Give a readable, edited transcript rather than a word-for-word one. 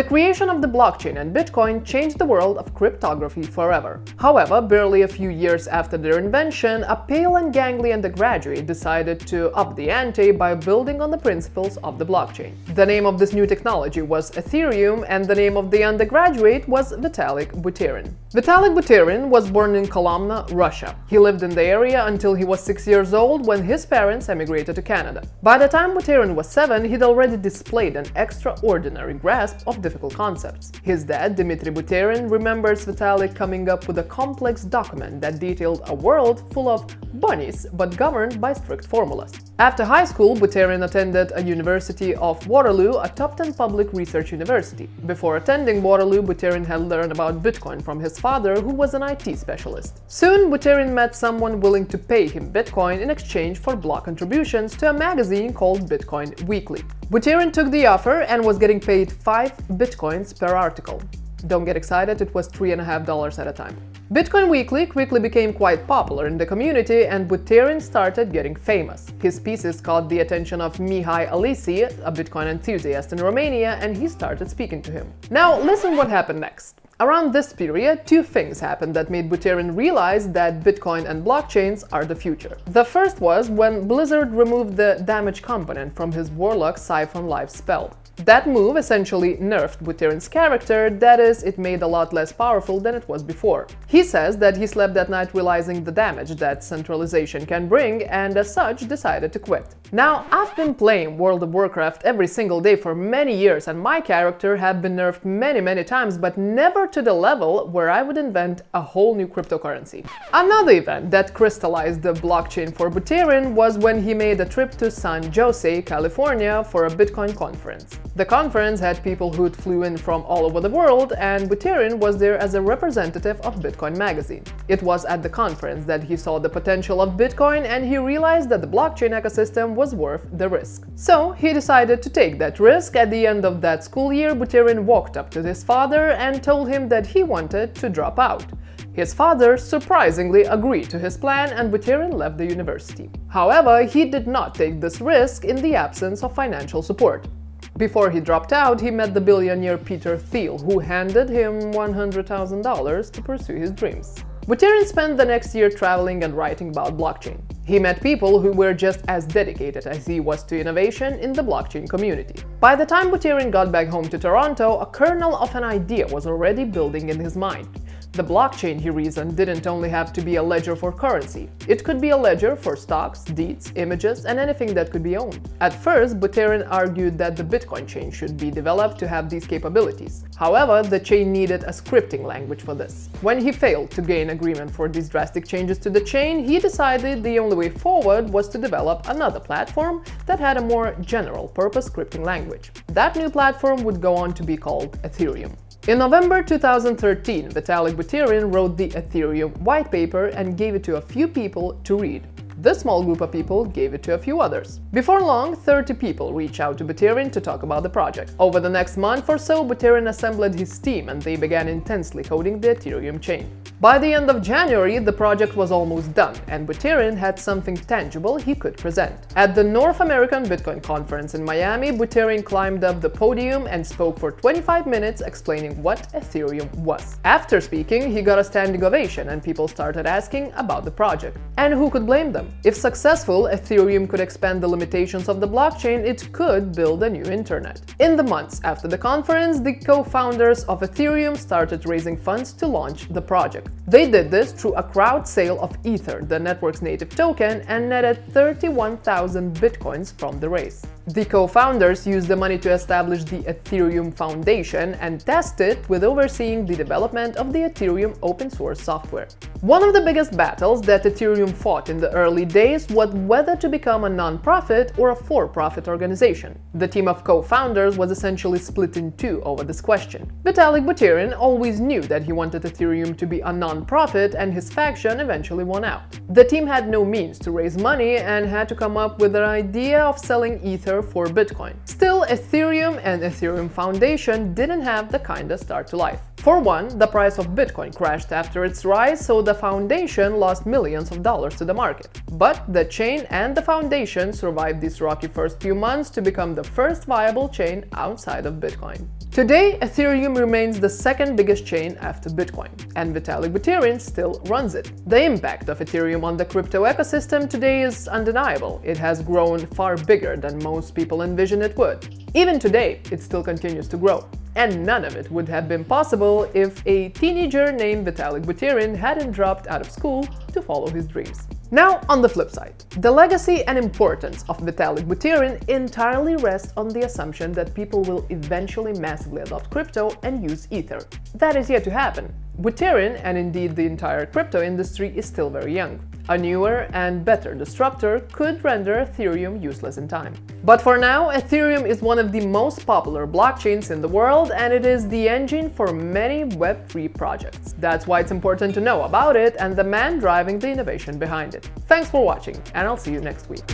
The creation of the blockchain and Bitcoin changed the world of cryptography forever. However, barely a few years after their invention, a pale and gangly undergraduate decided to up the ante by building on the principles of the blockchain. The name of this new technology was Ethereum, and the name of the undergraduate was Vitalik Buterin. Vitalik Buterin was born in Kolomna, Russia. He lived in the area until he was 6 years old when his parents emigrated to Canada. By the time Buterin was 7, he'd already displayed an extraordinary grasp of difficult concepts. His dad, Dmitry Buterin, remembers Vitalik coming up with a complex document that detailed a world full of bunnies but governed by strict formulas. After high school, Buterin attended a University of Waterloo, a top 10 public research university. Before attending Waterloo, Buterin had learned about Bitcoin from his father, who was an IT specialist. Soon, Buterin met someone willing to pay him Bitcoin in exchange for block contributions to a magazine called Bitcoin Weekly. Buterin took the offer and was getting paid 5 Bitcoins per article. Don't get excited, it was $3.50 at a time. Bitcoin Weekly quickly became quite popular in the community, and Buterin started getting famous. His pieces caught the attention of Mihai Alisi, a Bitcoin enthusiast in Romania, and he started speaking to him. Now, listen what happened next. Around this period, two things happened that made Buterin realize that Bitcoin and blockchains are the future. The first was when Blizzard removed the damage component from his Warlock Siphon Life spell. That move essentially nerfed Buterin's character, that is, it made a lot less powerful than it was before. He says that he slept that night realizing the damage that centralization can bring, and as such decided to quit. Now, I've been playing World of Warcraft every single day for many years, and my character have been nerfed many times, but never to the level where I would invent a whole new cryptocurrency. Another event that crystallized the blockchain for Buterin was when he made a trip to San Jose, California for a Bitcoin conference. The conference had people who'd flew in from all over the world, and Buterin was there as a representative of Bitcoin magazine. It was at the conference that he saw the potential of Bitcoin, and he realized that the blockchain ecosystem was worth the risk. So he decided to take that risk. At the end of that school year, Buterin walked up to his father and told him that he wanted to drop out. His father surprisingly agreed to his plan, and Buterin left the university. However, he did not take this risk in the absence of financial support. Before he dropped out, he met the billionaire Peter Thiel, who handed him $100,000 to pursue his dreams. Buterin spent the next year traveling and writing about blockchain. He met people who were just as dedicated as he was to innovation in the blockchain community. By the time Buterin got back home to Toronto, a kernel of an idea was already building in his mind. The blockchain, he reasoned, didn't only have to be a ledger for currency. It could be a ledger for stocks, deeds, images, and anything that could be owned. At first, Buterin argued that the Bitcoin chain should be developed to have these capabilities. However, the chain needed a scripting language for this. When he failed to gain agreement for these drastic changes to the chain, he decided the only way forward was to develop another platform that had a more general-purpose scripting language. That new platform would go on to be called Ethereum. In November 2013, Vitalik Buterin wrote the Ethereum white paper and gave it to a few people to read. This small group of people gave it to a few others. Before long, 30 people reached out to Buterin to talk about the project. Over the next month or so, Buterin assembled his team and they began intensely coding the Ethereum chain. By the end of January, the project was almost done, and Buterin had something tangible he could present. At the North American Bitcoin Conference in Miami, Buterin climbed up the podium and spoke for 25 minutes explaining what Ethereum was. After speaking, he got a standing ovation and people started asking about the project. And who could blame them? If successful, Ethereum could expand the limitations of the blockchain, it could build a new internet. In the months after the conference, the co-founders of Ethereum started raising funds to launch the project. They did this through a crowd sale of Ether, the network's native token, and netted 31,000 bitcoins from the raise. The co-founders used the money to establish the Ethereum Foundation and test it with overseeing the development of the Ethereum open source software. One of the biggest battles that Ethereum fought in the early days was whether to become a non-profit or a for-profit organization. The team of co-founders was essentially split in two over this question. Vitalik Buterin always knew that he wanted Ethereum to be a non-profit, and his faction eventually won out. The team had no means to raise money and had to come up with an idea of selling Ether for Bitcoin. Still, Ethereum and Ethereum Foundation didn't have the kindest start to life. For one, the price of Bitcoin crashed after its rise, so the foundation lost millions of dollars to the market. But the chain and the foundation survived these rocky first few months to become the first viable chain outside of Bitcoin. Today, Ethereum remains the second biggest chain after Bitcoin, and Vitalik Buterin still runs it. The impact of Ethereum on the crypto ecosystem today is undeniable. It has grown far bigger than most people envisioned it would. Even today, it still continues to grow. And none of it would have been possible if a teenager named Vitalik Buterin hadn't dropped out of school to follow his dreams. Now, on the flip side, the legacy and importance of Vitalik Buterin entirely rest on the assumption that people will eventually massively adopt crypto and use Ether. That is yet to happen. Buterin, and indeed the entire crypto industry, is still very young. A newer and better disruptor could render Ethereum useless in time. But for now, Ethereum is one of the most popular blockchains in the world, and it is the engine for many Web3 projects. That's why it's important to know about it and the man driving the innovation behind it. Thanks for watching, and I'll see you next week.